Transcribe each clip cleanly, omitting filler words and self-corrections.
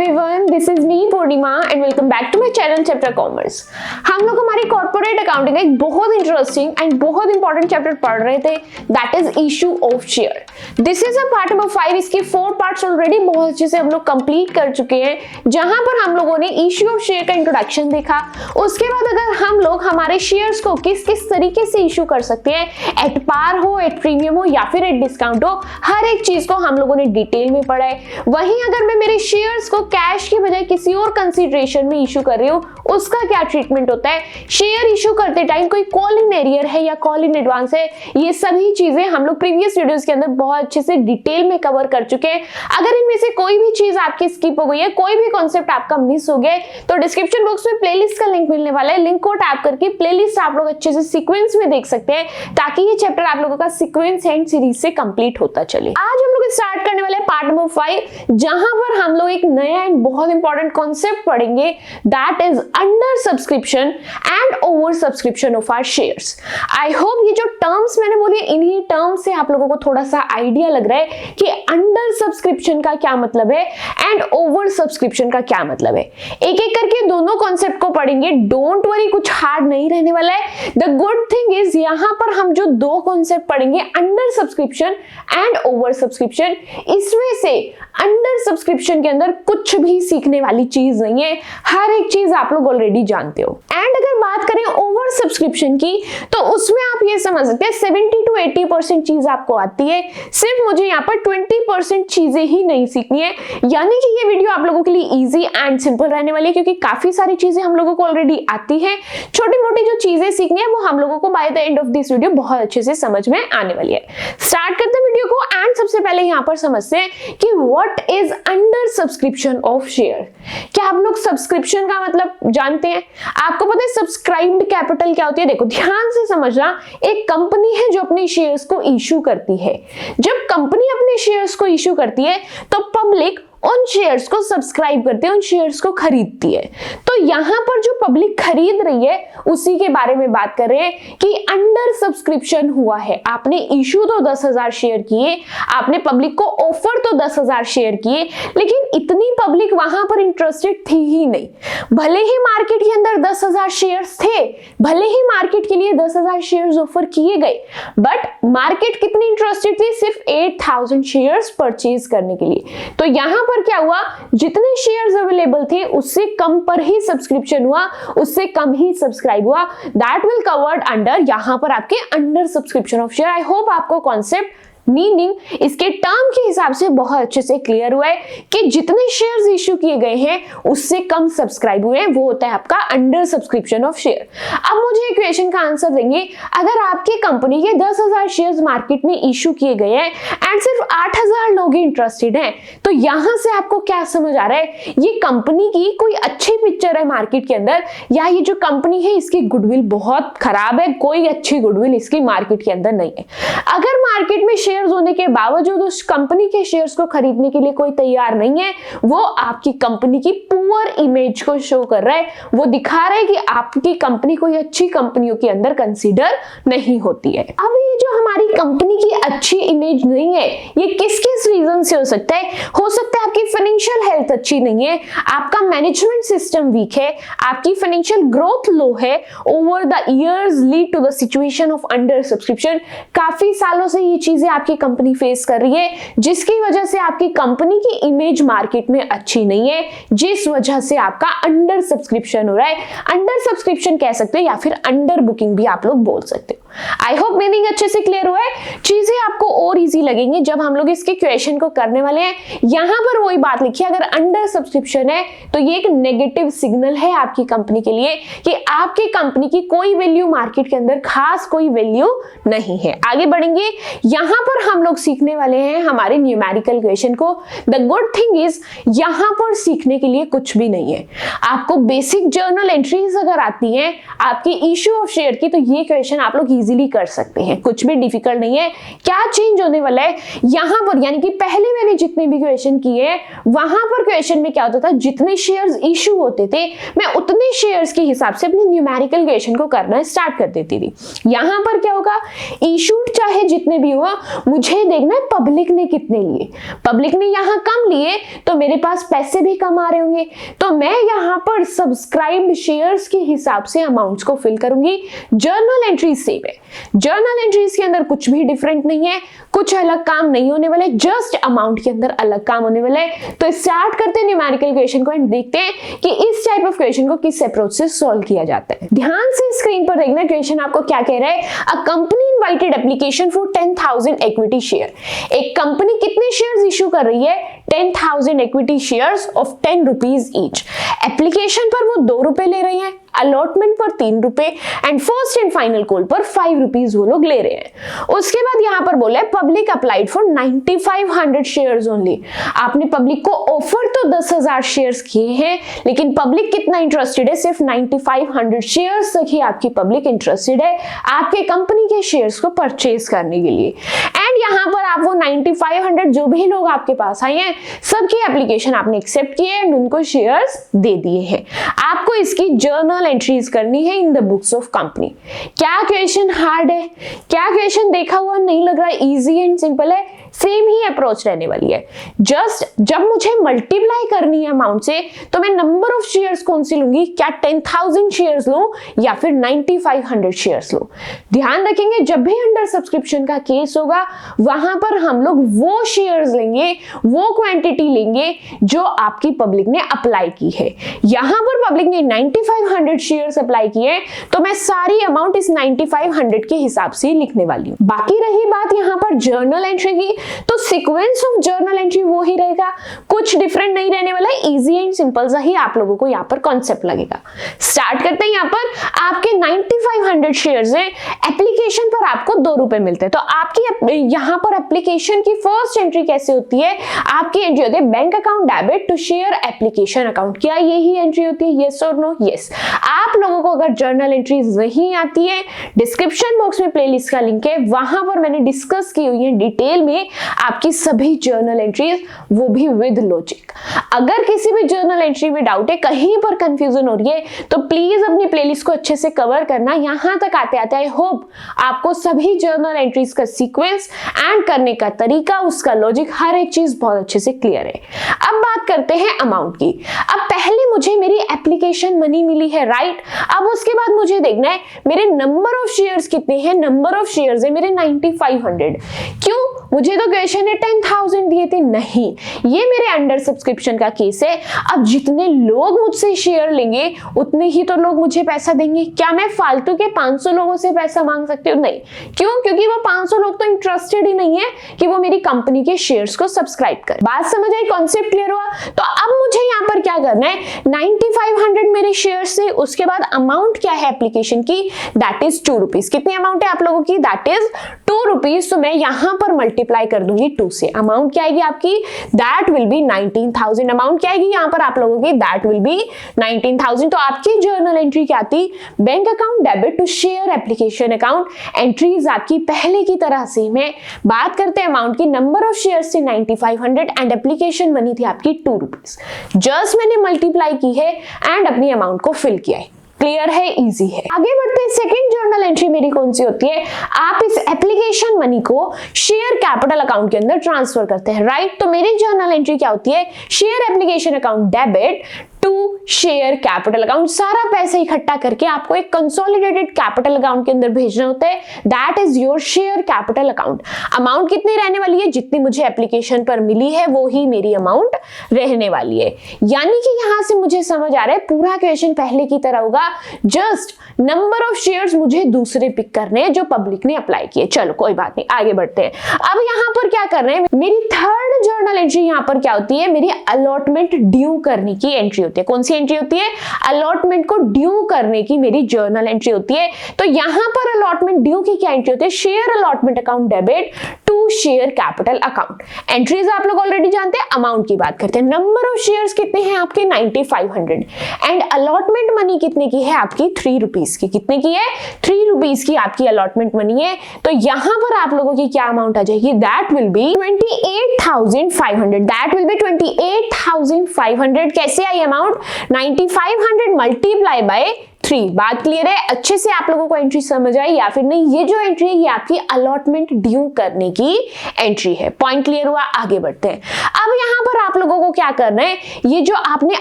everyone, this is me Purnima and welcome back to my channel chapter commerce. हम लोग हमारी corporate accounting का एक बहुत इंटरेस्टिंग एंड बहुत इंपॉर्टेंट चैप्टर पढ़ रहे थे, that is issue of share. This is a part number 5। इसके 4 पार्ट्स ऑलरेडी बहुत अच्छे से हम लोग कंप्लीट कर चुके हैं, जहां पर हम लोगों ने इशू ऑफ शेयर का इंट्रोडक्शन देखा। उसके बाद अगर हम लोग हमारे शेयर्स को किस किस तरीके से इशू कर सकते हैं, एट पार हो, एट प्रीमियम हो या फिर एट डिस्काउंट हो, हर एक चीज को हम लोगों ने डिटेल में पढ़ा है। वहीं अगर मैं मेरे शेयर्स को कैश की बजाय किसी और कंसीडरेशन में इशू कर रही हूं, उसका क्या ट्रीटमेंट होता है, शेयर इशू करते टाइम कोई कॉल इन एरियर है या कॉल इन एडवांस है, ये सभी चीजें हम लोग प्रीवियस वीडियोस के अंदर बहुत अच्छे से डिटेल में कवर कर चुके हैं। अगर इनमें से कोई भी चीज आपकी स्किप हो गई है, कोई भी कॉन्सेप्ट आपका मिस हो गया है, तो डिस्क्रिप्शन बॉक्स में प्लेलिस्ट का लिंक मिलने वाला है। लिंक को टैप करके प्लेलिस्ट आप लोग अच्छे से सीक्वेंस में देख सकते हैं, ताकि ये चैप्टर आप लोगों का सीक्वेंस एंड सीरीज से कंप्लीट होता चले। आज हम लोग स्टार्ट करने वाले पार्ट नंबर 5, जहां पर हम लोग एक नया एंड बहुत इंपॉर्टेंट कॉन्सेप्ट पढ़ेंगे, that is under subscription and over subscription of our shares. I hope ये जो टर्म्स मैंने बोली, इन्हीं टर्म्स से आप लोगों को थोड़ा सा आइडिया लग रहा है कि अंडर सब्सक्रिप्शन का क्या मतलब है एंड ओवर सब्सक्रिप्शन का क्या मतलब है। एक एक करके दोनों कॉन्सेप्ट को पढ़ेंगे। डोंट वरी, कुछ हार्ड नहीं रहने वाला है। द गुड थिंग इज यहां पर हम जो दो कॉन्सेप्ट पढ़ेंगे, under subscription and over subscription, इसमें से अंडर सब्सक्रिप्शन के अंदर कुछ भी सीखने वाली चीज नहीं है, हर एक चीज आप लोग ऑलरेडी जानते हो। एंड अगर बात करें ओवर सब्सक्रिप्शन की, तो उसमें आप ये समझ सकते हैं 70 to 80% चीज आपको आती है, सिर्फ मुझे यहाँ पर 20% चीजें ही नहीं सीखनी है। यानी कि ये वीडियो आप लोगों के लिए इजी एंड सिंपल रहने वाली है, क्योंकि काफी सारी चीजें हम लोगों को ऑलरेडी आती है। छोटी मोटी जो चीजें सीखनी है वो हम लोगों को by the end of this video बहुत अच्छे से समझ में आने वाली है। स्टार्ट करते हैं वीडियो को। एंड सबसे पहले यहाँ पर समझते हैं कि what is under subscription of share. क्या आप लोग सब्सक्रिप्शन का मतलब जानते हैं? आपको पता है सब्सक्राइब्ड कैपिटल क्या होती है? देखो ध्यान से समझना, एक कंपनी है जो अपने शेयर्स को इशू करती है। जब कंपनी अपने शेयर्स को इशू करती है, तो पब्लिक उन शेयर्स को सब्सक्राइब करते हैं, उन शेयर्स को खरीदती है। तो यहां पर जो पब्लिक खरीद रही है, उसी के बारे में बात कर रहे हैं कि अंडर सब्सक्रिप्शन हुआ है। आपने इशू तो 10,000 शेयर किए, आपने पब्लिक को ऑफर तो 10,000 शेयर किए, लेकिन इतनी पब्लिक वहां पर इंटरेस्टेड थी ही नहीं। भले ही मार्केट के अंदर 10,000 शेयर्स थे, भले ही मार्केट के लिए 10,000 शेयर्स ऑफर किए गए, बट मार्केट कितनी इंटरेस्टेड थी? सिर्फ 8,000 शेयर्स परचेज करने के लिए। तो यहां पर क्या हुआ, जितने शेयर्स अवेलेबल थे उससे कम पर ही सब्सक्रिप्शन हुआ, उससे कम ही सब्सक्राइब हुआ। दैट विल कवर्ड अंडर, यहां पर आपके under subscription of share. I hope आपको कॉन्सेप्ट, मीनिंग, इसके टर्म के हिसाब से बहुत अच्छे से क्लियर हुआ है कि जितने शेयर्स इश्यू किए गए हैं उससे कम सब्सक्राइब हुए हैं, वो होता है आपका अंडर सब्सक्रिप्शन ऑफ शेयर। अब मुझे इक्वेशन का आंसर देंगे, अगर आपकी कंपनी के 10,000 शेयर्स मार्केट में इश्यू किए गए हैं एंड सिर्फ 8,000 लोग इंटरेस्टेड हैं, तो यहां से आपको क्या समझ आ रहा है? ये कंपनी की कोई अच्छी पिक्चर है मार्केट के अंदर, या ये जो कंपनी है इसकी गुडविल बहुत खराब है, कोई अच्छी गुडविल इसकी मार्केट के अंदर नहीं है। अगर मार्केट में शेयर्स होने के बावजूद उस कंपनी के शेयर्स को खरीदने के लिए कोई तैयार नहीं है, वो आपकी कंपनी की पुअर इमेज को शो कर रहा है। वो दिखा रहा है कि आपकी कंपनी कोई अच्छी कंपनियों के अंदर कंसीडर नहीं होती है। अब ये जो हमारी कंपनी की अच्छी इमेज नहीं है, ये किस किस रीजन से हो सकता है? हो सकता है आपकी फाइनेंशियल हेल्थ अच्छी नहीं है, आपका मैनेजमेंट सिस्टम वीक है, आपकी फाइनेंशियल ग्रोथ लो है, over the years lead to the situation of under subscription. काफी सालों से ये चीजें आपकी कंपनी फेस कर रही है, जिसकी वजह से आपकी कंपनी की इमेज मार्केट में अच्छी नहीं है, जिस वजह से आपका अंडर सब्सक्रिप्शन हो रहा है। अंडर सब्सक्रिप्शन कह सकते हो या फिर अंडर बुकिंग भी आप लोग बोल सकते हो। आई होप मीनिंग अच्छे से क्लियर हुआ है। चीजें आपको और इजी लगेंगी जब हम लोग इसके क्वेश्चन को करने वाले हैं। यहां पर वही बात लिखी है, अगर अंडर सब्सक्रिप्शन है तो ये एक नेगेटिव सिग्नल है आपकी कंपनी के लिए कि आपकी कंपनी की कोई वैल्यू मार्केट के अंदर खास कोई वैल्यू नहीं है। आगे बढ़ेंगे, यहां पर हम लोग सीखने वाले हैं हमारे न्यूमेरिकल क्वेश्चन को। द गुड थिंग इज यहां पर सीखने के लिए कुछ भी नहीं है। आपको बेसिक जर्नल एंट्रीज अगर आती हैं आपकी इशू ऑफ शेयर की, तो ये क्वेश्चन आप लोग इजीली कर सकते हैं, कुछ भी डिफिकल्ट नहीं है। क्या चेंज होने वाला है यहां पर, यानी कि पहले मैंने जितने भी क्वेश्चन किए वहां पर क्वेश्चन में क्या होता था, जितने शेयर्स इशू होते थे मैं उतने शेयर्स के हिसाब से अपने न्यूमेरिकल क्वेश्चन को करना स्टार्ट कर देती थी। यहां पर क्या होगा, इशूड चाहे जितने भी हुआ मुझे देखना है पब्लिक ने कितने लिए। पब्लिक ने यहां कम लिए तो मेरे पास पैसे भी कम आ रहे होंगे, तो मैं यहां पर सब्सक्राइब्ड शेयर्स के हिसाब से अमाउंट्स को फिल करूंगी। जर्नल एंट्रीज सेम है, जर्नल एंट्रीज के अंदर कुछ भी डिफरेंट नहीं है, कुछ अलग काम नहीं होने वाला है, जस्ट अमाउंट के अंदर अलग काम होने वाला है। तो स्टार्ट करते हैं न्यूमेरिकल क्वेश्चन को एंड देखते हैं कि इस टाइप ऑफ क्वेश्चन को किस अप्रोच से सॉल्व किया जाता है। ध्यान से स्क्रीन पर देखना, क्वेश्चन आपको क्या कह रहा है, a company invited application for 10,000 equity share. एक कंपनी कितने शेयर्स इशू कर रही है, 10,000 equity shares of 10 rupees each. Application पर वो 2 रुपए ले रहे हैं, अलॉटमेंट पर 3 रुपए and first and final call पर 5 रुपीज वो लोग ले रहे हैं। उसके बाद यहां पर बोला है public applied for 9500 shares only. आपने पब्लिक को ऑफर तो 10,000 शेयर्स किए हैं, लेकिन पब्लिक कितना इंटरेस्टेड है, सिर्फ 9500 शेयर्स तक ही आपकी पब्लिक इंटरेस्टेड है आपके कंपनी के शेयर्स को परचेज करने के लिए। एंड यहां पर आप वो 9500 जो भी लोग आपके पास आए हैं सबकी एप्लीकेशन आपने एक्सेप्ट किए एंड उनको शेयर्स दे दिए हैं। आपको इसकी जर्नल एंट्रीज करनी है in the books of company. क्या क्वेश्चन हार्ड है, क्या क्वेश्चन देखा हुआ नहीं लग रहा है, इजी एंड सिंपल है, सेम ही अप्रोच रहने वाली है। जस्ट जब मुझे मल्टीप्लाई करनी है अमाउंट से तो मैं नंबर ऑफ शेयर्स कौन सी लूंगी, क्या 10,000 शेयर्स लूं या फिर 9500 शेयर्स लूं। ध्यान रखेंगे जब भी अंडर सब्सक्रिप्शन का केस होगा वहां पर हम लोग वो शेयर्स लेंगे, वो क्वांटिटी लेंगे जो आपकी पब्लिक ने अप्लाई की है। यहां पर पब्लिक ने 9500 शेयर्स अप्लाई किए तो मैं सारी अमाउंट इस 9500 के हिसाब से लिखने वाली हूं। बाकी रही बात यहां पर जर्नल एंट्री की, तो सीक्वेंस ऑफ जर्नल एंट्री वो ही रहेगा, कुछ डिफरेंट नहीं रहने वाला है, इजी एंड सिंपल सा ही आप लोगों को यहाँ पर कॉन्सेप्ट लगेगा। स्टार्ट करते हैं। यहाँ पर आपके 9500 शेयर्स हैं, एप्लीकेशन पर आपको 2 रुपए मिलते हैं, तो आपकी यहाँ पर एप्लीकेशन की फर्स्ट एंट्री कैसे होती है, आपकी एंट्री होती है bank account debit to share application account. क्या यही एंट्री होती है, येस और नो? यस। आप लोगों को अगर जर्नल एंट्रीज नहीं आती है, डिस्क्रिप्शन बॉक्स में प्लेलिस्ट का लिंक है, वहां पर मैंने डिस्कस की हुई है डिटेल में आपकी सभी जर्नल एंट्रीज, वो भी विद लॉजिक। अगर किसी भी जर्नल एंट्री में डाउट है, कहीं पर कंफ्यूजन हो रही है, तो प्लीज अपनी प्लेलिस्ट को अच्छे से कवर करना। यहां तक आते आते आई होप आपको सभी जर्नल एंट्रीज का सीक्वेंस एंड करने का तरीका, उसका लॉजिक, हर एक चीज बहुत अच्छे से क्लियर है। अब बात करते हैं अमाउंट की। अब पहले मुझे मेरी एप्लीकेशन मनी मिली है, राइट। अब उसके बाद मुझे देखना है मेरे नंबर ऑफ शेयर्स कितने हैं। नंबर ऑफ शेयर्स है मेरे 9500। क्यों? मुझे तो क्वेश्चन ने 10,000 दिए थे, नहीं, ये मेरे अंडर सब्सक्रिप्शन का केस है। अब जितने लोग मुझसे शेयर लेंगे उतने ही तो लोग मुझे पैसा देंगे। क्या मैं फालतू के 500 लोगों से पैसा मांग सकती हूँ? नहीं। क्यों? क्योंकि वो 500 लोग तो इंटरेस्टेड ही नहीं है कि वो मेरी कंपनी के शेयर्स को सब्सक्राइब करें। बात समझ आई, कॉन्सेप्ट क्लियर हुआ? तो अब मुझे यहाँ पर क्या करना है, 9500 मेरे शेयर्स से, उसके बाद अमाउंट क्या है एप्लीकेशन की, दैट इज 2 रुपीज। कितनी अमाउंट है आप लोगों की, दैट इज 2 रुपीज। तो मैं यहां पर मल्टीप्लाई कर दूंगी 2 से। अमाउंट क्या आएगी आपकी, दैट विल बी 19,000। अमाउंट क्या आएगी यहां पर आप लोगों की, दैट विल बी 19,000। तो आपकी जर्नल एंट्री क्या थी, bank account debit to share application account. Entries आपकी पहले की तरह सेम है। बात करते हैं अमाउंट की, नंबर ऑफ शेयर्स से 9500 एंड एप्लीकेशन मनी थी आपकी 2 रुपीज। जस्ट मैंने मल्टीप्लाई की है एंड अपनी अमाउंट को फिल किया है। क्लियर है, इजी है। आगे बढ़ते हैं। सेकंड जर्नल एंट्री मेरी कौन सी होती है, आप इस एप्लीकेशन मनी को शेयर कैपिटल अकाउंट के अंदर ट्रांसफर करते हैं, राइट। तो मेरी जर्नल एंट्री क्या होती है, share application account debit to share capital account. सारा पैसा इकट्ठा करके आपको एक कंसोलिडेटेड कैपिटल अकाउंट के अंदर भेजना होता है, that is your share capital account. Amount कितनी रहने वाली है, जितनी मुझे एप्लीकेशन पर मिली है वो ही मेरी अमाउंट रहने वाली है। यानी कि यहां से मुझे समझ आ रहा है पूरा क्वेश्चन पहले की तरह होगा, जस्ट नंबर ऑफ शेयर्स मुझे दूसरे पिक करने हैं जो पब्लिक ने अप्लाई किए। चलो कोई बात नहीं, आगे बढ़ते हैं। अब यहां पर क्या कर रहे हैं, मेरी थर्ड जर्नल एंट्री यहां पर क्या होती है, मेरी अलॉटमेंट ड्यू करने की एंट्री होती है। कौन सी एंट्री होती है, अलॉटमेंट को ड्यू करने की मेरी जर्नल एंट्री होती है। तो यहां पर अलॉटमेंट ड्यू की क्या एंट्री होती है, share allotment account debit to share capital account. Entries आप लोग ऑलरेडी जानते हैं, अमाउंट की बात करते हैं। नंबर ऑफ शेयर्स कितने हैं आपके 9500 एंड अलॉटमेंट मनी कितने की है आपकी 3 रुपीज की। कितने की है 3 रुपीज की आपकी अलॉटमेंट मनी है। तो यहां पर आप लोगों की क्या अमाउंट आ जाएगी, that will B 28,500। That will B 28,500। कैसे आई अमाउंट 9500 मल्टीप्लाई बाय 3। बात क्लियर है, अच्छे से आप लोगों को एंट्री समझ आई या फिर नहीं। ये जो एंट्री है ये आपकी अलॉटमेंट ड्यू करने की एंट्री है। पॉइंट क्लियर हुआ, आगे बढ़ते हैं। अब यहां पर आप लोगों को क्या करना है, ये जो आपने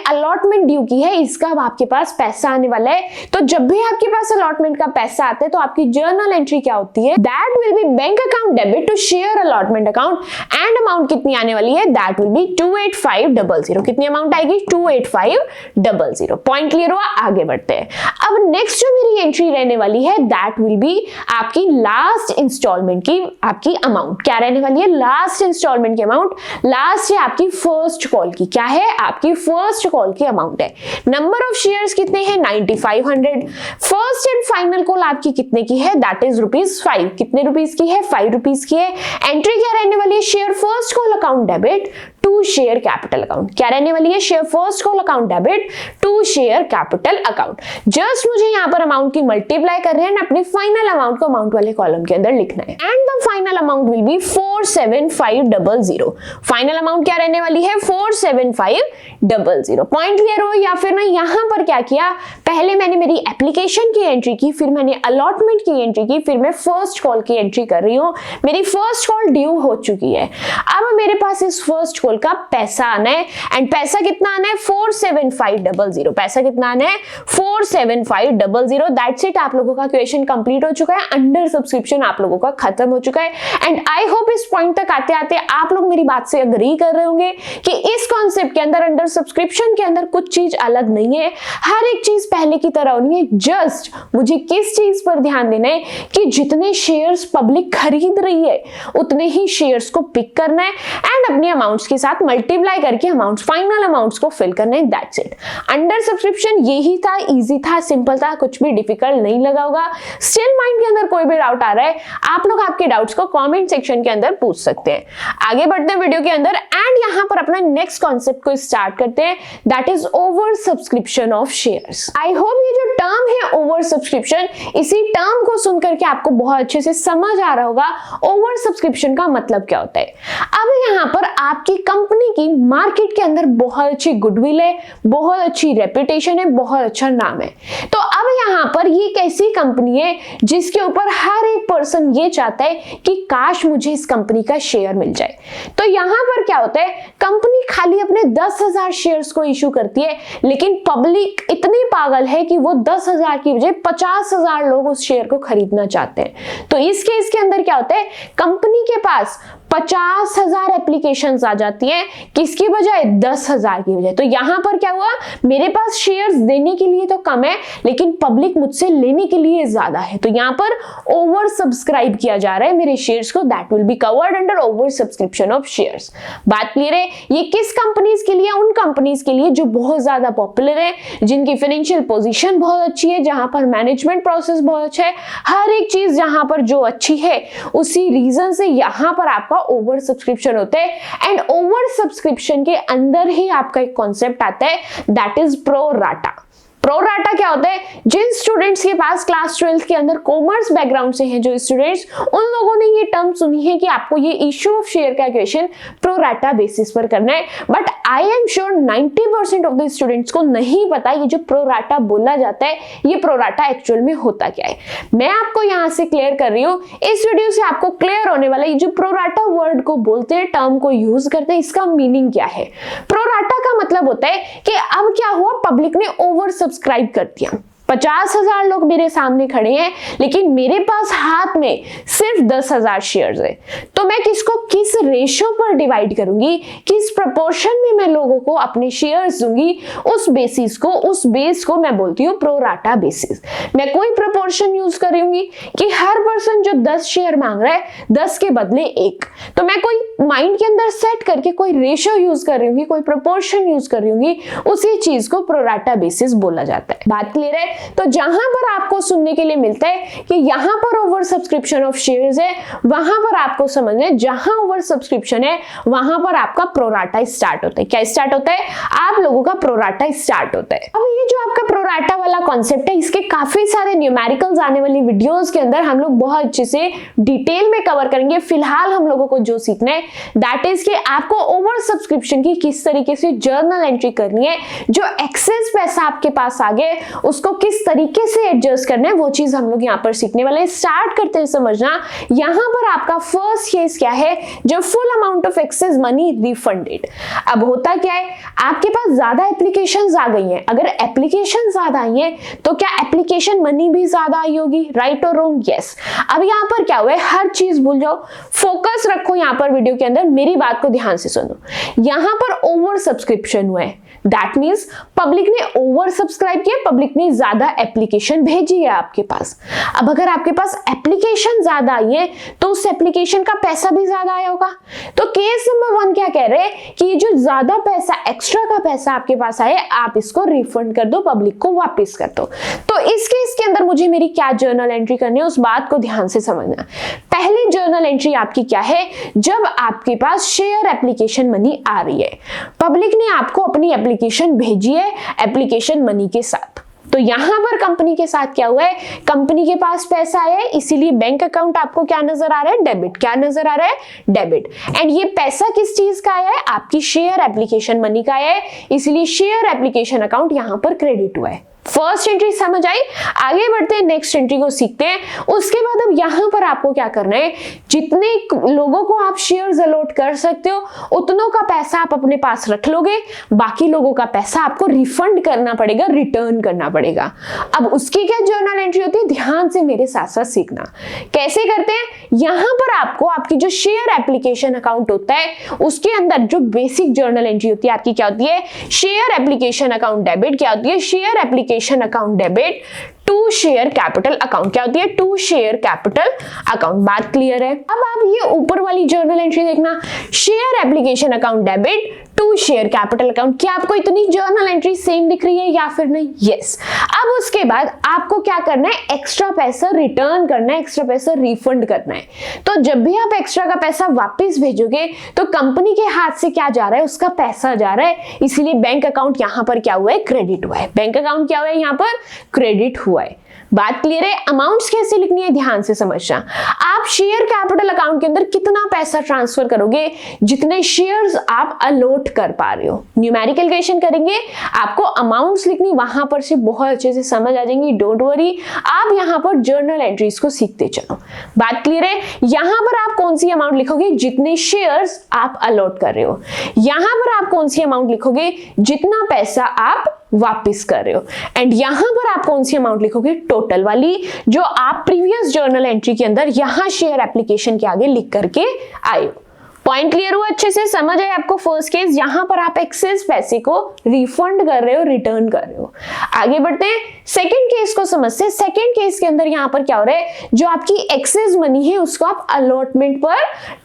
अलॉटमेंट ड्यू की है इसका अब आपके पास पैसा आने वाला है। तो जब भी आपके पास अलॉटमेंट का पैसा आता है तो आपकी जर्नल एंट्री क्या होती है, that will be bank account debit to share allotment account and amount कितनी आने वाली है, दैट विल बी 28500। कितनी अमाउंट आएगी 28500। पॉइंट क्लियर हुआ, आगे बढ़ते हैं। अब नेक्स्ट जो मेरी एंट्री रहने वाली है दैट विल बी आपकी लास्ट इंस्टॉलमेंट की आपकी अमाउंट। क्या रहने वाली है, लास्ट इंस्टॉलमेंट की अमाउंट। लास्ट है आपकी फर्स्ट कॉल की, क्या है आपकी फर्स्ट कॉल की अमाउंट है। नंबर ऑफ शेयर्स कितने हैं 9500। फर्स्ट एंड फाइनल कॉल आपकी कितने की है, दैट इज ₹5। कितने रुपीस की है, 5 रुपीस की है। एंट्री क्या रहने वाली है, share first call account debit to share capital account. क्या रहने वाली है, share first call account debit to share capital account. Just मुझे यहाँ पर अमाउंट की मल्टीप्लाई कर रहे हैं, अपने फाइनल अमाउंट को अमाउंट वाले कॉलम के अंदर लिखना है। And the final amount will be 47500। Final amount क्या रहने वाली है 47500। पॉइंट क्लियर हो या फिर ना। यहाँ पर क्या किया, पहले मैंने मेरी एप्लीकेशन की एंट्री की, फिर मैंने अलॉटमेंट की एंट्री की, फिर मैं फर्स्ट कॉल की एंट्री कर रही हूँ। मेरी फर्स्ट कॉल ड्यू हो चुकी है। अब मेरे पास इस फर्स्ट कॉल का पैसा आना है एंड पैसा कितना आना है 47500। पैसा कितना आना है 47500। दैट्स इट, आप लोगों का क्वेश्चन कंप्लीट हो चुका है। अंडर सब्सक्रिप्शन आप लोगों का खत्म हो चुका है एंड आई होप इस पॉइंट तक आते आते आप लोग मेरी बात से अग्री कर रहे होंगे कि इस कॉन्सेप्ट के अंदर अंडर सब्सक्रिप्शन के अंदर कुछ चीज अलग नहीं है, हर एक चीज पहले की तरह होनी है। जस्ट मुझे किस चीज पर ध्यान देना है कि जितने शेयर्स पब्लिक खरीद रही है उतने ही शेयर्स को पिक करना है एंड अपने अमाउंट्स के साथ मल्टीप्लाई करके अमाउंट्स फाइनल अमाउंट्स को फिल करना है। That's it. अंडर सब्सक्रिप्शन यही था, इजी था, सिंपल था, कुछ भी डिफिकल्ट नहीं लगा होगा। स्टिल माइंड के अंदर कोई भी डाउट आ रहा है आप लोग आपके डाउट्स को कमेंट सेक्शन के अंदर पूछ सकते हैं। आगे बढ़ते हैं वीडियो के अंदर एंड यहां पर अपना नेक्स्ट कॉन्सेप्ट को स्टार्ट करते हैं, that is over subscription of shares. I hope ये जो टर्म है ओवर सब्सक्रिप्शन, इसी टर्म को सुनकर के आपको बहुत अच्छे से समझ आ रहा होगा ओवर सब्सक्रिप्शन का मतलब क्या होता है। अब यहां पर आपकी कंपनी की मार्केट के अंदर बहुत अच्छी गुडविल है, बहुत अच्छी रेपुटेशन है, बहुत अच्छा नाम है। तो अब यहाँ पर ये एक ऐसी कंपनी है जिसके ऊपर हर एक पर्सन ये चाहता है कि काश मुझे इस कंपनी का शेयर मिल जाए। तो यहाँ पर क्या होता है, कंपनी खाली अपने 10,000 शेयर्स को इशू करती है, लेकिन पब्लिक इतनी पागल है कि वो 10,000 की बजाय 50,000 लोग उस शेयर को खरीदना चाहते हैं। तो इस केस के अंदर क्या होता है, कंपनी के पास 50,000 एप्लीकेशंस आ जाती हैं, किसकी बजाय 10,000 की बजाय। तो यहां पर क्या हुआ, मेरे पास शेयर्स देने के लिए तो कम है लेकिन पब्लिक मुझसे लेने के लिए ज्यादा है। तो यहां पर ओवर सब्सक्राइब किया जा रहा है मेरे शेयर्स को, that will be covered under over subscription of shares. बात क्लियर है। ये किस कंपनीज के लिए, उन कंपनीज के लिए जो बहुत ज्यादा पॉपुलर है, जिनकी फाइनेंशियल पोजीशन बहुत अच्छी है, जहां पर मैनेजमेंट प्रोसेस बहुत अच्छा है, हर एक चीज जहां पर जो अच्छी है उसी रीजन से यहां पर आपका ओवर सब्सक्रिप्शन होता है। एंड ओवर सब्सक्रिप्शन के अंदर ही आपका एक कॉन्सेप्ट आता है, that is pro rata. Pro rata क्या होता है, जिन स्टूडेंट्स के पास क्लास 12 के अंदर कॉमर्स बैकग्राउंड से हैं जो स्टूडेंट्स, उन लोगों ने ये टर्म सुनी है कि आपको ये इश्यू ऑफ शेयर का क्वेश्चन प्रो राटा बेसिस पर करना है। But I am sure 90% of the students को नहीं पता ये जो प्रो राटा बोला जाता है, ये प्रो राटा एक्चुअल में होता क्या है। मैं आपको यहां से क्लियर कर रही हूँ, इस वीडियो से आपको क्लियर होने वाला है ये जो प्रो राटा वर्ड को बोलते हैं, टर्म को यूज करते हैं, इसका मीनिंग क्या है। प्रो राटा का मतलब होता है कि अब क्या हुआ, पब्लिक ने ओवर सब्सक्राइब कर दिया। 50,000 लोग मेरे सामने खड़े हैं लेकिन मेरे पास हाथ में सिर्फ 10,000 शेयर्स है। तो मैं किसको किस रेशियो पर डिवाइड करूंगी, किस प्रोपोर्शन में मैं लोगों को अपने शेयर्स दूंगी, उस बेसिस को, उस बेस को मैं बोलती हूँ प्रो राटा बेसिस। मैं कोई प्रोपोर्शन यूज करूंगी कि हर पर्सन जो 10 शेयर मांग रहा है 10 के बदले 1, तो मैं कोई माइंड के अंदर सेट करके कोई रेशियो यूज कर रही हूँ, कोई प्रोपोर्शन यूज कर रही हूँ, उसी चीज को प्रो राटा बेसिस बोला जाता है। बात क्लियर है। तो जहां पर आपको सुनने के लिए मिलता है कि यहां पर ओवर सब्सक्रिप्शन ऑफ शेयर्स है, वहां पर आपको समझना है जहां ओवर सब्सक्रिप्शन है वहां पर आपका प्रोराटा स्टार्ट होता है। क्या स्टार्ट होता है? आप लोगों का प्रोराटा स्टार्ट होता है। अब ये जो आपका प्रोराटा वाला कॉन्सेप्ट है, इसके काफी सारे न्यूमेरिकल्स आने वाली वीडियोस के अंदर हम लोग बहुत अच्छे से डिटेल में कवर करेंगे। फिलहाल हम लोगों को जो सीखना है दैट इज कि आपको ओवर सब्सक्रिप्शन की किस तरीके से जर्नल एंट्री करनी है, जो एक्सेस पैसा आपके पास आ गया उसको किस तरीके से एडजस्ट करना है, वो चीज हम लोग यहाँ पर सीखने वाले हैं। स्टार्ट करते हैं समझना। यहाँ पर आपका फर्स्ट केस क्या है, जब full amount of excess money refunded. अब होता क्या है, आपके पास ज्यादा एप्लीकेशंस आ गई हैं। अगर एप्लीकेशन ज्यादा आई हैं तो क्या एप्लीकेशन मनी भी ज्यादा आई होगी? राइट और रॉन्ग? यस। अब यहाँ पर क्या हुआ है, हर चीज भूल जाओ, फोकस रखो यहाँ पर वीडियो के अंदर, मेरी बात को ध्यान से सुनो। यहाँ पर ओवर सब्सक्रिप्शन हुआ है, दैट मीन्स पब्लिक ने ओवर सब्सक्राइब किया, पब्लिक ने ज्यादा एप्लीकेशन भेजी है आपके पास। अब अगर आपके पास एप्लीकेशन ज्यादा आई है तो उस एप्लीकेशन का पैसा भी ज्यादा आया होगा। तो केस नंबर 1 क्या कह रहे हैं कि ये जो ज्यादा पैसा, एक्स्ट्रा का पैसा आपके पास आए, आप इसको रिफंड कर दो, पब्लिक को वापस कर दो। तो इस केस के अंदर मुझे मेरी क्या जर्नल एंट्री करनी है, उस बात को ध्यान से समझना। पहली जर्नल एंट्री आपकी क्या है, जब आपके पास शेयर एप्लीकेशन मनी आ रही है, पब्लिक ने आपको अपनी एप्लीकेशन भेजी है एप्लीकेशन मनी के साथ। तो यहां पर कंपनी के साथ क्या हुआ है, कंपनी के पास पैसा आया है, इसीलिए बैंक अकाउंट आपको क्या नजर आ रहा है, डेबिट। क्या नजर आ रहा है, डेबिट। एंड ये पैसा किस चीज का आया है, आपकी शेयर एप्लीकेशन मनी का आया है, इसीलिए शेयर एप्लीकेशन अकाउंट यहां पर क्रेडिट हुआ है। फर्स्ट एंट्री समझ आई। आगे बढ़ते हैं, नेक्स्ट एंट्री को सीखते हैं। उसके बाद अब यहां पर आपको क्या करना है, जितने लोगों को आप शेयर्स अलॉट कर सकते हो उतनों का पैसा आप अपने पास रख लोगे, बाकी लोगों का पैसा आपको रिफंड करना पड़ेगा, रिटर्न करना पड़ेगा। अब उसकी क्या जर्नल एंट्री होती है, ध्यान से मेरे साथ साथ सीखना। कैसे करते हैं, यहां पर आपको आपकी जो शेयर एप्लीकेशन अकाउंट होता है उसके अंदर जो बेसिक जर्नल एंट्री होती है आपकी क्या होती है, शेयर एप्लीकेशन अकाउंट डेबिट। क्या होती है, share application account debit to share capital account. क्या होती है, टू शेयर कैपिटल अकाउंट। बात क्लियर है? अब आप ये ऊपर वाली जर्नल एंट्री देखना, share application account debit to share capital account. क्या आपको इतनी जर्नल एंट्री सेम दिख रही है या फिर नहीं? यस। अब उसके बाद आपको क्या करना है, एक्स्ट्रा पैसा रिटर्न करना है, एक्स्ट्रा पैसा रिफंड करना है। तो जब भी आप एक्स्ट्रा का पैसा वापस भेजोगे तो कंपनी के हाथ से क्या जा रहा है, उसका पैसा जा रहा है, इसीलिए बैंक अकाउंट यहां पर क्या हुआ है, क्रेडिट हुआ है। बैंक अकाउंट क्या हुआ है, यहां पर क्रेडिट हुआ है। बात क्लियर है? अमाउंट्स कैसे लिखनी है ध्यान से समझना। आप शेयर कैपिटल अकाउंट के अंदर कितना पैसा ट्रांसफर करोगे, जितने शेयर्स आप अलॉट कर पा रहे हो। न्यूमेरिकल क्वेश्चन करेंगे, आपको अमाउंट्स लिखनी वहां पर से बहुत अच्छे से समझ आ जाएंगी, डोंट वरी। आप यहां पर जर्नल एंट्रीज को सीखते चलो। बात क्लियर है? यहां पर आप कौन सी अमाउंट लिखोगे, जितने शेयर्स आप अलॉट कर रहे हो। यहां पर आप कौन सी अमाउंट लिखोगे, जितना पैसा आप वापस कर रहे हो। एंड यहां पर आप कौन सी अमाउंट लिखोगे, टोटल वाली, जो आप प्रीवियस जर्नल एंट्री के अंदर यहां शेयर एप्लीकेशन के आगे लिख करके आए हो। पॉइंट क्लियर हुआ, अच्छे से समझ आए आपको? फर्स्ट केस, यहां पर आप एक्सेस पैसे को रिफंड कर रहे हो, रिटर्न कर रहे हो। आगे बढ़ते हैं, सेकंड केस को समझते हैं। सेकंड केस के अंदर यहां पर क्या हो रहा है, जो आपकी एक्सेस मनी है उसको आप अलॉटमेंट पर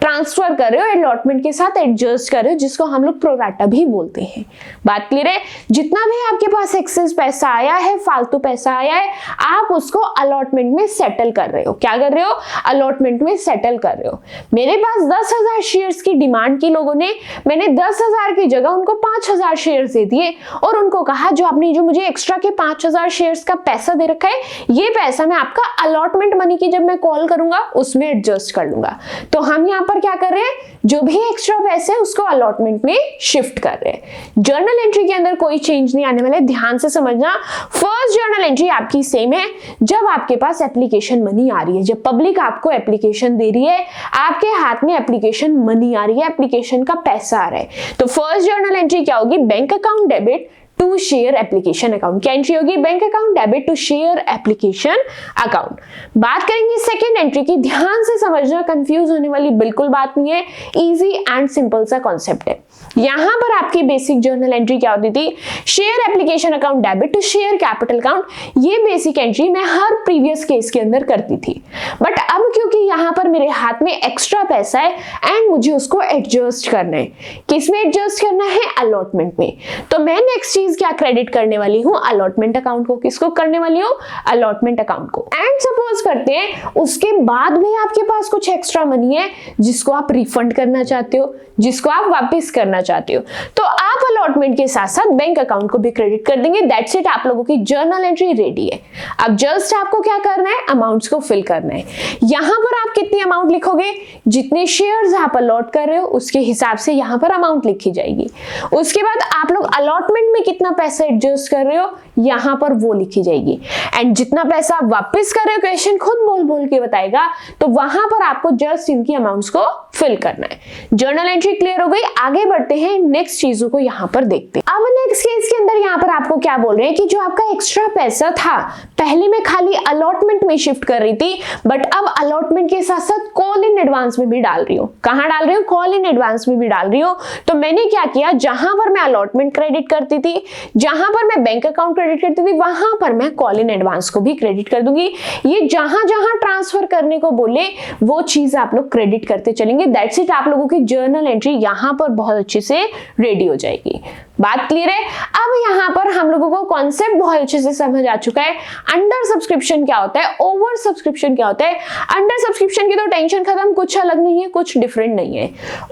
ट्रांसफर कर रहे हो, अलॉटमेंट के साथ एडजस्ट कर रहे हो, जिसको हम लोग प्रोराटा भी बोलते हैं। बात क्लियर है? जितना भी आपके पास एक्सेस पैसा आया है, फालतू पैसा आया है, आप उसको अलॉटमेंट में सेटल कर रहे हो। क्या कर रहे हो, अलॉटमेंट में सेटल कर रहे हो। मेरे पास 10,000 शेयर की डिमांड की लोगों ने, मैंने 10,000 की जगह उनको 5,000 शेयर्स दे दिए और उनको कहा जो आपने जो मुझे एक्स्ट्रा के 5,000 शेयर्स का पैसा दे रखा है, ये पैसा मैं आपका अलॉटमेंट मनी की जब मैं कॉल करूंगा उसमें एडजस्ट कर लूंगा। तो हम यहां पर क्या कर रहे हैं, जो भी एक्स्ट्रा पैसे है उसको अलॉटमेंट में शिफ्ट कर रहे हैं। जर्नल एंट्री के अंदर कोई चेंज नहीं आने वाला, ध्यान से समझना। फर्स्ट जर्नल एंट्री आपकी सेम है, जब आपके पास एप्लीकेशन मनी आ रही है, जब पब्लिक आपको एप्लीकेशन दे रही है, आपके हाथ में एप्लीकेशन मनी आ रही है, एप्लीकेशन का पैसा आ रहा है। तो फर्स्ट जर्नल एंट्री क्या होगी, bank account debit to share application account. क्या एंट्री होगी, bank account debit to share application account. बात करेंगे सेकंड एंट्री की, ध्यान से समझना, कंफ्यूज होने वाली बिल्कुल बात नहीं है, इजी एंड सिंपल सा कॉन्सेप्ट है। यहां पर आपकी बेसिक जर्नल एंट्री क्या होती थी, share application account debit to share capital account. ये बेसिक एंट्री मैं हर प्रीवियस केस के अंदर करती थी, बट अब क्योंकि यहां पर मेरे हाथ में एक्स्ट्रा पैसा है एंड मुझे उसको एडजस्ट करना है, किसमें एडजस्ट करना है, अलॉटमेंट में। तो मैं नेक्स्ट चीज रुपीज क्या क्रेडिट करने वाली हूँ, अलॉटमेंट अकाउंट को। किसको करने वाली हूँ, अलॉटमेंट अकाउंट को। एंड सपोज करते हैं उसके बाद भी आपके पास कुछ एक्स्ट्रा मनी है जिसको आप रिफंड करना चाहते हो, जिसको आप वापस करना चाहते हो, तो आप अलॉटमेंट के साथ साथ बैंक अकाउंट को भी क्रेडिट कर देंगे। दैट्स इट, आप लोगों की जर्नल एंट्री रेडी है। अब जस्ट आपको क्या करना है, अमाउंट्स को फिल करना है। यहां पर आप कितनी अमाउंट लिखोगे, जितने शेयर्स आप अलॉट कर रहे हो उसके हिसाब से यहां पर अमाउंट लिखी जाएगी। उसके बाद आप लोग अलॉटमेंट में कितना पैसा एडजस्ट कर रहे हो यहां पर वो लिखी जाएगी। एंड जितना पैसा आप वापस कर रहे हो, क्वेश्चन खुद बोल बोल के बताएगा, तो वहां पर आपको जस्ट इनकी अमाउंट्स को फिल करना है। जर्नल एंट्री क्लियर हो गई, आगे बढ़ते हैं, नेक्स्ट चीजों को यहाँ पर देखते हैं। अब नेक्स्ट केस के अंदर यहाँ पर आपको क्या बोल रहे हैं कि जो आपका एक्स्ट्रा पैसा था, पहले मैं खाली अलॉटमेंट में शिफ्ट कर रही थी, बट अब अलॉटमेंट के साथ साथ कॉल इन एडवांस में भी डाल रही हूँ। कहाँ डाल रही हूँ, कॉल इन एडवांस में भी डाल रही हूँ। तो मैंने क्या किया, जहां पर मैं अलॉटमेंट क्रेडिट करती थी, जहां पर मैं बैंक अकाउंट क्रेडिट करती थी, वहां पर मैं कॉल इन एडवांस को भी क्रेडिट कर दूंगी। ये जहां जहां ट्रांसफर करने को बोले वो चीज आप लोग क्रेडिट करते चलेंगे। दैट्स इट, आप लोगों की जर्नल एंट्री यहां पर बहुत अच्छे से रेडी हो जाएगी। बात क्लियर है। अब यहाँ पर हम लोगों को कॉन्सेप्ट बहुत अच्छे से समझ आ चुका है। अंडर सब्सक्रिप्शन क्या होता है, ओवर सब्सक्रिप्शन क्या होता है। अंडर सब्सक्रिप्शन की तो टेंशन खत्म, कुछ अलग नहीं है, कुछ डिफरेंट नहीं है।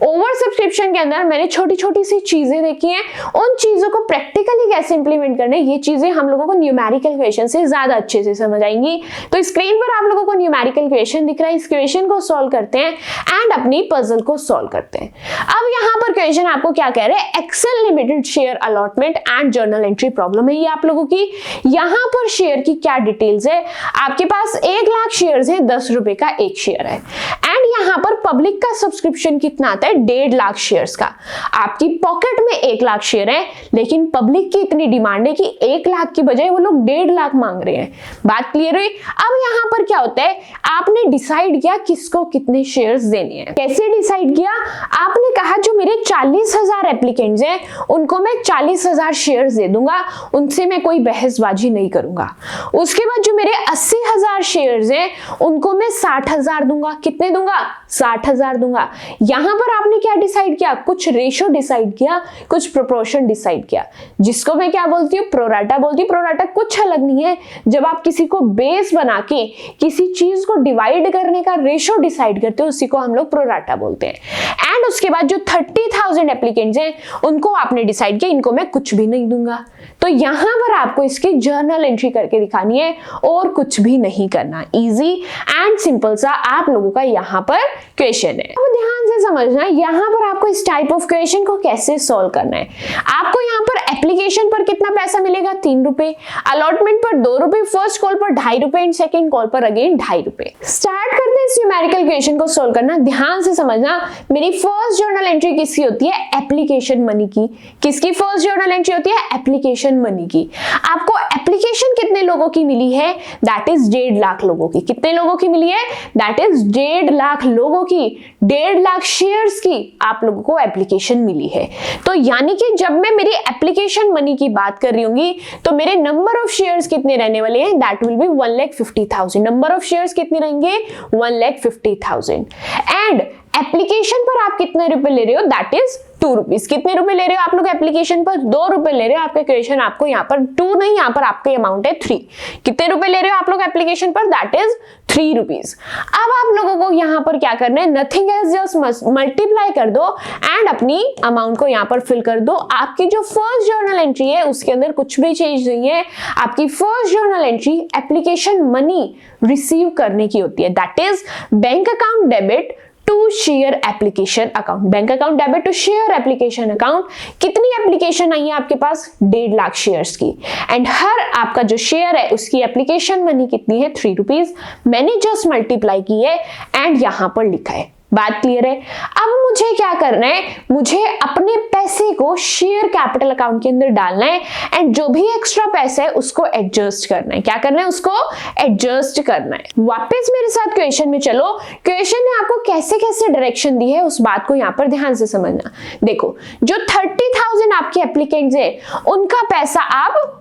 ओवर सब्सक्रिप्शन के अंदर मैंने छोटी छोटी सी चीजें देखी हैं, उन चीजों को प्रैक्टिकली कैसे इंप्लीमेंट करने, ये चीजें हम लोगों को न्यूमेरिकल क्वेश्चन से ज्यादा अच्छे से समझ आएंगी। तो स्क्रीन पर आप लोगों को न्यूमेरिकल क्वेश्चन दिख रहा है, इस क्वेश्चन को सॉल्व करते हैं एंड अपनी पजल को सॉल्व करते हैं। अब यहाँ पर क्वेश्चन आपको क्या कह रहे हैं, Excel limited share allotment and journal entry problem है ये आप लोगों की। यहां पर शेयर की क्या डिटेल्स है, आपके पास 1 लाख शेयर्स है, 10 रुपए का एक शेयर है। एंड यहां पर पब्लिक का सब्सक्रिप्शन कितना आता है, 1.5 लाख शेयर्स का। आपकी पॉकेट में 1 लाख शेयर है, लेकिन पब्लिक की इतनी डिमांड है कि 1 लाख की बजाय वो लोग 1.5 लाख मांग रहे हैं। बात क्लियर हुई। अब यहां पर क्या होता है, आपने डिसाइड किया किसको कितने शेयर्स देने हैं। कैसे डिसाइड किया, आपने कहा जो मेरे 40,000 एप्लीकेंट्स हैं उनको मैं 40,000 शेयर्स दे दूंगा, उनसे मैं कोई बहसबाजी नहीं करूंगा। उसके बाद जो मेरे 80,000 शेयर्स हैं उनको मैं 60,000 दूंगा। कितने दूंगा, 60,000 दूंगा। यहां पर आपने क्या डिसाइड किया, कुछ रेशो डिसाइड किया, कुछ प्रोपोर्शन डिसाइड किया, जिसको मैं क्या बोलती हूँ, प्रोराटा बोलती हूँ। प्रोराटा कुछ अलग नहीं है, जब आप किसी को बेस बना के किसी चीज को डिवाइड करने का रेशो डिसाइड करते हो उसी को हम लोग प्रोराटा बोलते हैं। एंड उसके बाद जो 30,000 एप्लीकेंट्स हैं उनको आपने डिसाइड किया इनको मैं कुछ भी नहीं दूंगा। तो यहां पर आपको इसकी जर्नल एंट्री करके दिखानी है और कुछ भी नहीं करना। इजी एंड सिंपल सा आप लोगों का यहां पर क्वेश्चन है। अब ध्यान से समझना, यहां पर आपको इस टाइप ऑफ क्वेश्चन को कैसे सॉल्व करना है। आपको यहां पर एप्लीकेशन पर कितना पैसा मिलेगा, 3 रुपए, अलॉटमेंट पर 2 रुपए, फर्स्ट कॉल पर 2.5 रुपए एंड सेकेंड कॉल पर अगेन 2.5 रुपए। स्टार्ट करते हैं इस न्यूमेरिकल क्वेश्चन को सॉल्व करना। ध्यान से समझना, मेरी फर्स्ट जर्नल एंट्री किसकी होती है, एप्लीकेशन मनी की। किसकी फर्स्ट जर्नल एंट्री होती है, एप्लीकेशन मनी की। आपको एप्लीकेशन कितने लोगों की मिली है, दैट इज 1.5 लाख लोगों की। कितने लोगों की मिली है, दैट इज 1.5 लाख लोगों की, 1.5 लाख शेयर्स की आप लोगों को एप्लीकेशन मिली है। तो यानी कि जब मैं मेरी एप्लीकेशन मनी की बात कर रही होंगी तो मेरे नंबर ऑफ शेयर्स कितने रहने वाले हैं, that will B 1,50,000। Number of shares कितने रहेंगे, 1,50,000। एंड एप्लीकेशन पर आप कितने रुपए ले रहे हो, दैट इज 2 रुपीज। कितने रुपए ले रहे हो आप लोग एप्लीकेशन पर, 2 रुपए ले रहे हो। आपका क्वेश्चन आपको यहाँ पर 2 नहीं, यहाँ पर आपका अमाउंट है 3। कितने रुपए ले रहे हो आप लोग एप्लीकेशन पर, दैट इज 3 रुपीज। अब आप लोगों को यहाँ पर क्या करना है, नथिंग एल्स, जस्ट मल्टीप्लाई कर दो एंड अपनी अमाउंट को यहाँ पर फिल कर दो। आपकी जो फर्स्ट जर्नल एंट्री है उसके अंदर कुछ भी चेंज नहीं है। आपकी first journal entry application money receive करने की होती है, that is bank account debit to share application account. Bank account debit to share application account. कितनी एप्लीकेशन आई है आपके पास, 1.5 लाख शेयर्स की। एंड हर आपका जो शेयर है उसकी एप्लीकेशन मनी कितनी है, 3 रुपीज। मैंने जस्ट मल्टीप्लाई की है एंड यहां पर लिखा है। बात क्लियर है। अब मुझे क्या करना है, मुझे अपने पैसे को शेयर कैपिटल अकाउंट के अंदर डालना है एंड जो भी एक्स्ट्रा पैसा है उसको एडजस्ट करना है। क्या करना है, उसको एडजस्ट करना है। वापस मेरे साथ क्वेश्चन में चलो। क्वेश्चन ने आपको कैसे कैसे डायरेक्शन दी है उस बात को यहाँ पर ध्यान से समझना। देखो, जो 30,000 आपके एप्लीकेंट्स है उनका पैसा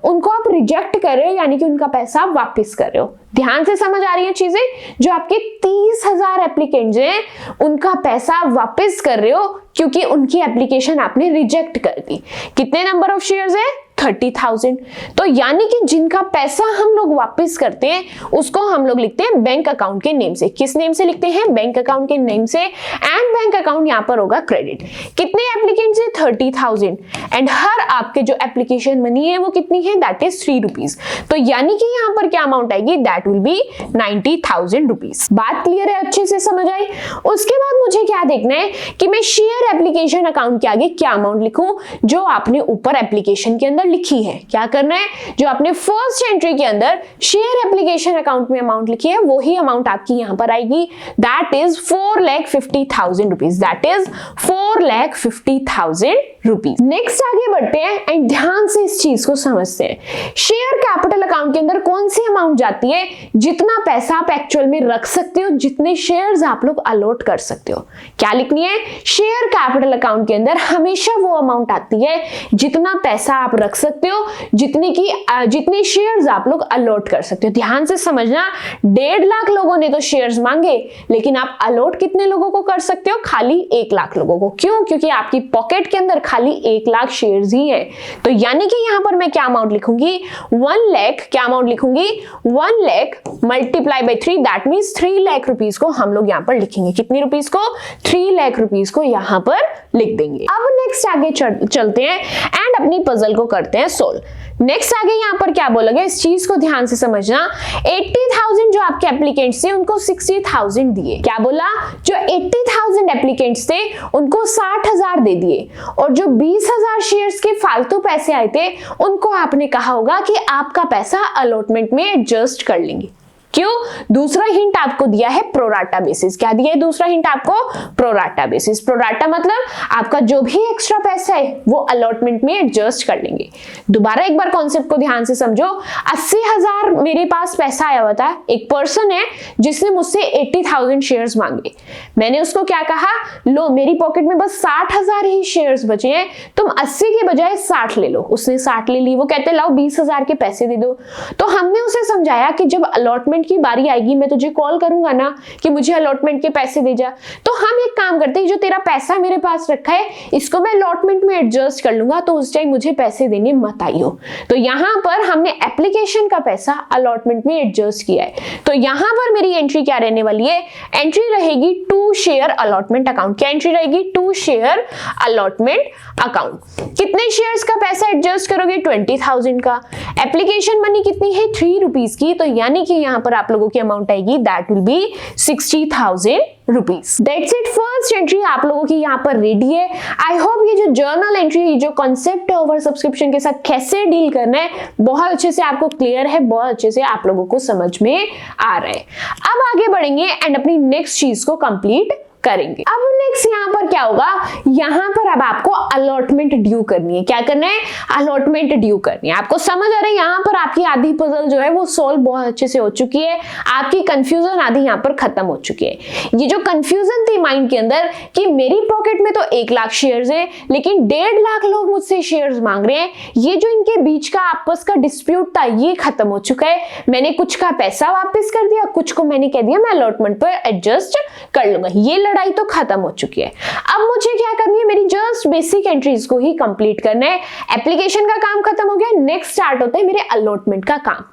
उनको आप रिजेक्ट कर रहे हो, यानी कि उनका पैसा आप वापिस कर रहे हो। ध्यान से समझ आ रही है चीजें। जो आपके 30,000 एप्लीकेंट्स हैं उनका पैसा आप वापस कर रहे हो क्योंकि उनकी एप्लीकेशन आपने रिजेक्ट कर दी। कितने नंबर ऑफ शेयर्स है, 30,000। तो यानी कि जिनका पैसा हम लोग वापस करते हैं उसको हम लोग लिखते हैं बैंक अकाउंट के नेम से। किस नेम से लिखते हैं? बैंक अकाउंट के नेम से। एंड बैंक अकाउंट यहां पर होगा क्रेडिट। कितने एप्लीकेंट्स है? 30,000। एंड हर आपके जो एप्लीकेशन मनी है वो कितनी है? That is 3 rupees. तो यानी कि यहां पर क्या अमाउंट आएगी? That will B 90,000 rupees. बात क्लियर है? अच्छे से समझ आई? उसके बाद मुझे क्या देखना है कि मैं शेयर एप्लीकेशन अकाउंट के आगे क्या अमाउंट लिखूं जो आपने ऊपर एप्लीकेशन के अंदर लिखी है। क्या करना है? जो आपने फर्स्ट एंट्री के अंदर शेयर एप्लीकेशन अकाउंट में अमाउंट लिखी है वही अमाउंट आपकी यहां पर आएगी। That is 4,50,000 rupees. That is 4,50,000 rupees. Next आगे बढ़ते हैं एंड ध्यान से इस चीज को समझते हैं। शेयर कैपिटल अकाउंट के अंदर कौन सी अमाउंट जाती है? जितना पैसा आप एक्चुअल में रख सकते हो, जितने शेयर्स आप लोग अलॉट कर सकते हो। क्या लिखनी है? शेयर कैपिटल अकाउंट के अंदर हमेशा वो अमाउंट आती है जितना पैसा आप रख सकते हो, जितने शेयर्स आप लोग अलॉट कर सकते हो। ध्यान से समझना, 1.5 लाख लोगों ने तो शेयर्स मांगे, लेकिन आप अलॉट कितने लोगों को कर सकते हो? खाली 1 लाख लोगों को। क्यों? क्योंकि आपकी पॉकेट के अंदर खाली 1 लाख शेयर्स ही है। तो यानी कि यहां पर मैं क्या अमाउंट लिखूंगी? 1 लाख। क्या अमाउंट लिखूंगी? 1 lakh multiply by 3, that means 3 lakh rupees को हम लोग यहां पर लिखेंगे। कितनी रुपीस को? 3 लाख रुपीस को यहां पर लिख देंगे। अब नेक्स्ट आगे चलते हैं एंड अपनी पजल को करते हैं सोल्व। नेक्स्ट आगे यहां पर क्या बोलोगे? इस चीज को ध्यान से समझना। 80,000 जो आपके एप्लीकेंट्स थे उनको 60,000 दिए। क्या बोला? जो 80,000 एप्लीकेंट्स थे उनको 60,000 दे दिए, और जो 20,000 शेयर्स के फालतू पैसे आए थे उनको आपने कहा होगा कि आपका पैसा अलॉटमेंट में एडजस्ट कर लेंगे। क्यों? दूसरा हिंट आपको दिया है प्रोराटा बेसिस। क्या दिया है दूसरा हिंट आपको? Pro rata basis. प्रोराटा मतलब आपका जो भी एक्स्ट्रा पैसा है वो अलॉटमेंट में एडजस्ट कर लेंगे। दोबारा एक बार कॉन्सेप्ट को ध्यान से समझो। 80,000 मेरे पास पैसा आया हुआ था। एक पर्सन है जिसने मुझसे 80,000 शेयर्स मांगे। मैंने उसको क्या कहा? लो, मेरी पॉकेट में बस 60,000 ही शेयर्स बचे हैं, तुम 80 के बजाय 60 ले लो। उसने 60 ले ली। वो कहते लाओ 20,000 के पैसे दे दो। तो हमने उसे समझाया कि जब अलॉटमेंट की बारी आएगी मैं तुझे कॉल करूंगा ना कि मुझे अलॉटमेंट के पैसे दे जा। तो हम एक काम करते हैं, जो तेरा पैसा मेरे पास रखा है इसको मैं अलॉटमेंट में एडजस्ट कर लूंगा, तो उस टाइम मुझे पैसे देने मत आइयो। तो यहां पर हमने एप्लीकेशन का पैसा अलॉटमेंट में एडजस्ट किया है। तो यहां पर मेरी एंट्री क्या रहने वाली है? एंट्री रहेगी टू शेयर अलॉटमेंट अकाउंट। क्या एंट्री रहेगी? To share allotment account. कितने शेयर्स का पैसा एडजस्ट करोगे? 20,000 का। एप्लीकेशन मनी कितनी है? 3 रुपीज की। तो यानी कि यहां पर आप लोगों की अमाउंट आएगी that will B 60,000 rupees. That's it. First entry आप लोगों की यहाँ पर रेडी है। आई होप ये जो जर्नल एंट्री, जो कॉन्सेप्ट है ओवर सब्सक्रिप्शन के साथ कैसे डील करना है, बहुत अच्छे से आपको क्लियर है, बहुत अच्छे से आप लोगों को समझ में आ रहा है। अब आगे बढ़ेंगे एंड अपनी नेक्स्ट चीज को कंप्लीट करेंगे। अब नेक्स्ट यहाँ पर क्या होगा? यहाँ पर अब आपको अलॉटमेंट ड्यू करनी है। क्या करना है? अलॉटमेंट ड्यू करनी है। आपको समझ आ रहा है? यहाँ पर आपकी आधी पजल जो है वो सोल्व बहुत अच्छे से हो चुकी है। आपकी कंफ्यूजन आधी यहाँ पर खत्म हो चुकी है। ये जो कंफ्यूजन थी माइंड के अंदर कि मेरी पॉकेट में तो 1 लाख शेयर्स है लेकिन 1.5 लाख लोग मुझसे शेयर्स मांग रहे हैं, ये जो इनके बीच का आपस का डिस्प्यूट था ये खत्म हो चुका है। मैंने कुछ का पैसा वापस कर दिया, कुछ को मैंने कह दिया मैं अलॉटमेंट पर एडजस्ट कर लूंगा। ये लड़ाई तो खत्म हो चुकी है। अब मुझे क्या करनी है? मेरी जस्ट बेसिक एंट्रीज को ही कंप्लीट करना है। एप्लीकेशन का काम खत्म हो गया। नेक्स्ट स्टार्ट होता है मेरे अलॉटमेंट का काम।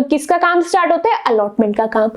किसका काम स्टार्ट होता है? अलॉटमेंट का काम।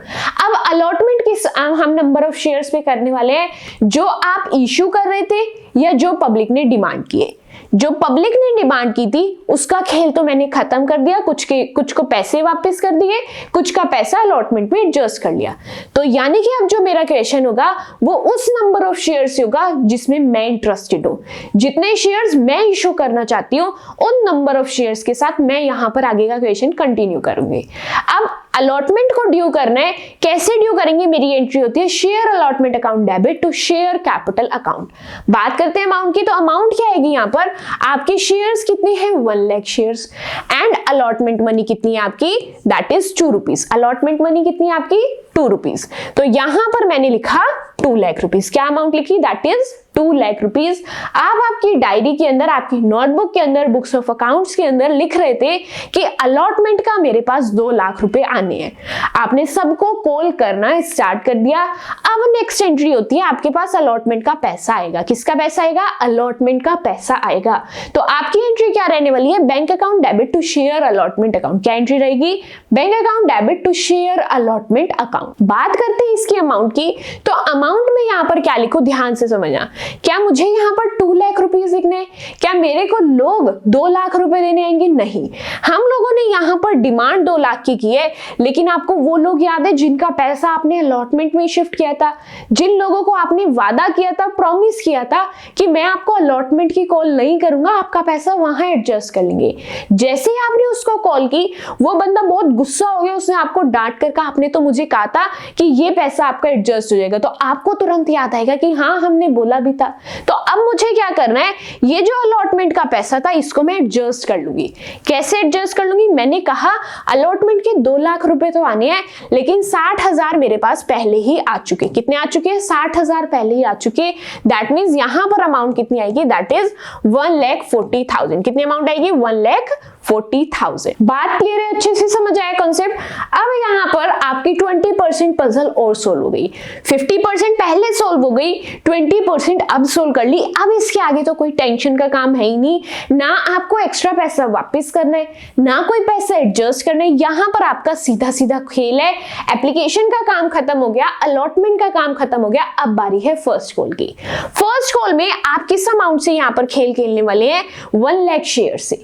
अब अलॉटमेंट किस हम नंबर ऑफ शेयर्स पे करने वाले हैं? जो आप इश्यू कर रहे थे या जो पब्लिक ने डिमांड किए। जो पब्लिक ने डिमांड की थी उसका खेल तो मैंने खत्म कर दिया, कुछ को पैसे वापस कर दिए, कुछ का पैसा अलॉटमेंट में एडजस्ट कर लिया। तो यानी कि अब जो मेरा क्वेश्चन होगा वो उस नंबर ऑफ शेयर्स होगा जिसमें मैं इंटरेस्टेड हूं। जितने शेयर्स मैं इशू करना चाहती हूं उन नंबर ऑफ शेयर्स के साथ मैं यहां पर आगे का क्वेश्चन कंटिन्यू करूंगी। अब अलॉटमेंट को ड्यू करना है। कैसे ड्यू करेंगे? मेरी एंट्री होती है share allotment account debit to share capital account. बात करते हैं अमाउंट की। तो अमाउंट क्या आएगी यहाँ पर? आपके शेयर्स कितने हैं? 1 lakh shares. And allotment money कितनी है आपकी? That is 2 rupees. Allotment money कितनी है आपकी? 2 रुपीज। तो यहां पर मैंने लिखा 2 लाख रुपीज। क्या अमाउंट लिखी? That is 2 lakh rupees. आप आपकी डायरी के अंदर, आपकी नोटबुक के अंदर, बुक्स ऑफ अकाउंट्स के अंदर लिख रहे थे कि अलॉटमेंट का मेरे पास 2 लाख रुपए आने हैं। आपने सबको कॉल करना स्टार्ट कर दिया। अब नेक्स्ट एंट्री होती है, आपके पास अलॉटमेंट का पैसा आएगा। किसका पैसा आएगा? अलॉटमेंट का पैसा आएगा। तो आपकी एंट्री क्या रहने वाली है? Bank account debit to share allotment account. क्या एंट्री रहेगी? Bank account debit to share allotment account. बात करते हैं इसकी अमाउंट की, तो अमाउंट में यहाँ पर क्या लिखो, ध्यान से समझना। क्या मुझे यहाँ पर 2 लाख रुपीज लिखने? क्या मेरे को लोग 2 लाख रुपए देने आएंगे? नहीं, हम लोगों ने यहाँ पर डिमांड 2 लाख की है, लेकिन आपको वो लोग याद है जिनका पैसा आपने अलॉटमेंट में शिफ्ट किया था, जिन लोगों को आपने वादा किया था, प्रॉमिस किया था कि मैं आपको अलॉटमेंट की कॉल नहीं करूंगा, आपका पैसा वहां एडजस्ट कर लेंगे। जैसे ही आपने उसको कॉल की, वो बंदा बहुत गुस्सा हो गया, उसने आपको डांट कर कहा आपने तो मुझे कहा था कि ये पैसा आपका एडजस्ट हो जाएगा। तो आपको तुरंत याद आएगा कि हाँ, हमने बोला भी था। तो अब मुझे क्या करना है, ये जो अलॉटमेंट का पैसा था इसको मैं एडजस्ट कर लूंगी। कैसे एडजस्ट कर लूंगी? मैंने कहा अलॉटमेंट के 2 लाख रुपए तो आने हैं, लेकिन 60,000 मेरे पास पहले ही आ चुके। कितने आ चुके? 60,000 पहले ही आ चुके। दैट मीन्स यहां पर अमाउंट कितनी आएगी? That is 1,40,000। कितनी अमाउंट आएगी? 1,40,000। बात क्लियर है? अच्छे से समझ आया कॉन्सेप्ट? अब यहाँ पर आपकी 20% पजल और सोल्व हो गई। 50% पहले सोल्व हो गई, 20% अब सोल्व कर ली। अब इसके आगे तो कोई टेंशन का काम है ही नहीं, ना आपको एक्स्ट्रा पैसा वापस करना है, ना कोई पैसा एडजस्ट करना है। यहाँ पर आपका सीधा सीधा खेल है। एप्लीकेशन का काम खत्म हो गया, अलॉटमेंट का काम खत्म हो गया। अब बारी है फर्स्ट कॉल की। फर्स्ट कॉल में आप किस अमाउंट से यहाँ पर खेल खेलने वाले हैं? 1 लाख शेयर से।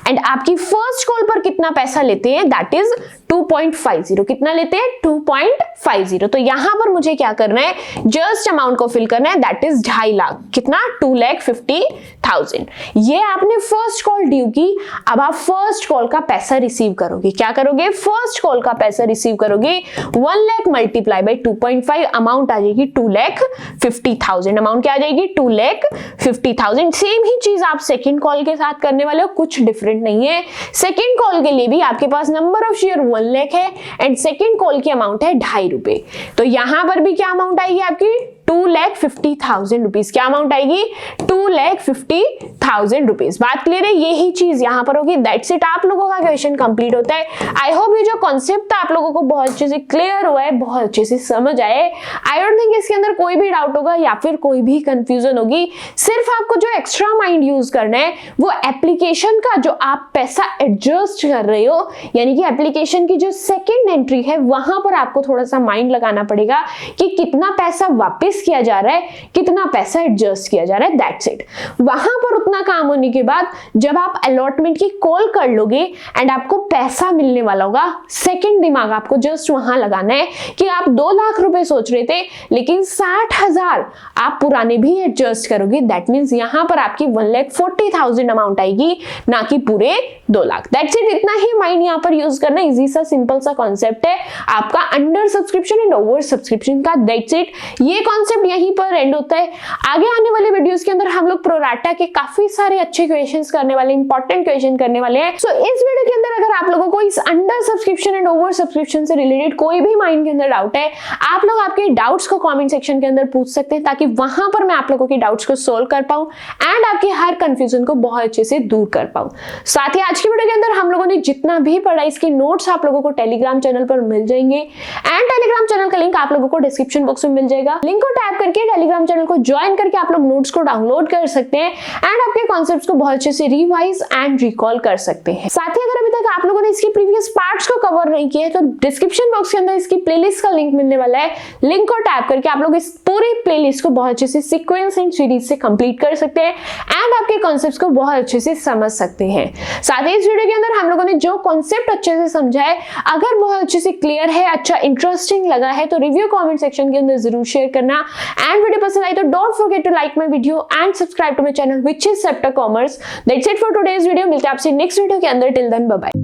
एंड आपकी फर्स्ट कॉल पर कितना पैसा लेते हैं? That is 2.50। कितना लेते हैं? 2.50। तो यहां पर मुझे क्या करना है? जस्ट अमाउंट को फिल करना है, दैट इज 2.5 लाख। कितना? 2,50,000। ये आपने फर्स्ट कॉल ड्यू की। अब आप फर्स्ट कॉल का पैसा रिसीव करोगे। क्या करोगे? फर्स्ट कॉल का पैसा रिसीव करोगे। 1 लाख मल्टीप्लाई बाई 2.5, अमाउंट आ जाएगी 2,50,000। अमाउंट क्या आ जाएगी? 2,50,000। सेम ही चीज आप सेकेंड कॉल के साथ करने वाले हो, कुछ डिफरेंट नहीं है। सेकेंड कॉल के लिए भी आपके पास नंबर ऑफ शेयर 1 लाख है एंड सेकेंड कॉल की अमाउंट है 2.5 रुपए। तो यहां पर भी क्या अमाउंट आएगी आपकी? 2,50,000 रुपीज। क्या अमाउंट आएगी? 2,50,000 रुपीज। बात क्लियर है? यही चीज यहां पर होगी। That's it. आप लोगों का क्वेश्चन कंप्लीट होता है। आई होप ये जो कॉन्सेप्ट था आप लोगों को बहुत अच्छे से क्लियर हुआ है, बहुत अच्छे से समझ आए। आई डोंट थिंक इसके अंदर कोई भी डाउट होगा या फिर कोई भी कंफ्यूजन होगी। सिर्फ आपको जो एक्स्ट्रा माइंड यूज करना है वो एप्लीकेशन का जो आप पैसा एडजस्ट कर रहे हो, यानी कि एप्लीकेशन की जो सेकेंड एंट्री है वहां पर आपको थोड़ा सा माइंड लगाना पड़ेगा कि कितना पैसा वापस किया जा रहा है, कितना पैसा एडजस्ट किया जा रहा है। That's it. वहां पर उतना काम होने के बाद जब आप अलॉटमेंट की कॉल कर लोगे एंड आपको पैसा मिलने वाला होगा, सेकंड दिमाग आपको जस्ट वहां लगाना है कि आप 2 लाख रुपए सोच रहे थे, लेकिन 60,000 आप पुराने भी एडजस्ट करोगे। दैट मीन्स यहां पर आपकी 1,40,000 अमाउंट आएगी, ना कि पूरे 2 लाख। That's it. इतना ही माइंड यहां पर यूज करना। इजी सा सिंपल सा कॉन्सेप्ट है आपका under subscription and over subscription का। That's it. ये कॉन्सेप्ट यहीं पर एंड होता है। आगे आने वाले वीडियोस के अंदर हम लोग प्रोराटा के काफी सारे अच्छे क्वेश्चंस करने वाले, इंपॉर्टेंट क्वेश्चन करने वाले हैं। सो इस वीडियो के अंदर अगर आप लोगों को इस under subscription and over subscription से रिलेटेड कोई भी माइंड के अंदर डाउट है, आप लोग आपके डाउट्स को कमेंट सेक्शन के अंदर पूछ सकते हैं, ताकि वहां पर मैं आप लोगों के डाउट्स को सोल्व कर पाऊं एंड आपके हर कंफ्यूजन को बहुत अच्छे से दूर कर पाऊं। साथ ही आज की वीडियो के अंदर हम लोगों ने जितना भी पढ़ा इसके नोट्स आप लोगों को टेलीग्राम चैनल पर मिल जाएंगे एंड टेलीग्राम चैनल का लिंक आप लोगों को डिस्क्रिप्शन बॉक्स में मिल जाएगा। लिंक को टैप करके टेलीग्राम चैनल को ज्वाइन करके आप लोग नोट्स को डाउनलोड कर सकते हैं एंड आपके कॉन्सेप्ट्स को बहुत अच्छे से रिवाइज एंड रिकॉल कर सकते हैं। साथ ही अगर अभी तक आप लोगों ने इसके प्रीवियस पार्ट्स को कवर नहीं किया है तो डिस्क्रिप्शन बॉक्स के अंदर इसकी प्लेलिस्ट का लिंक मिलने वाला है। लिंक को टैप करके आप लोग इस पूरी प्लेलिस्ट को बहुत अच्छे से सीक्वेंस एंड सीरीज से कंप्लीट कर सकते हैं एंड आपके कॉन्सेप्ट्स को बहुत अच्छे से समझ सकते हैं। साथ ही इस वीडियो के अंदर हम लोगों ने जो कॉन्सेप्ट अच्छे से समझा है, अगर बहुत अच्छे से क्लियर है, अच्छा इंटरेस्टिंग लगा है, तो रिव्यू कमेंट सेक्शन के अंदर जरूर शेयर करना एंड वीडियो पसंद आई तो don't forget to like my video and subscribe to my channel which is Septa Commerce. That's it for today's video. मिलते हैं आपसे नेक्स्ट वीडियो के अंदर। Till then bye bye.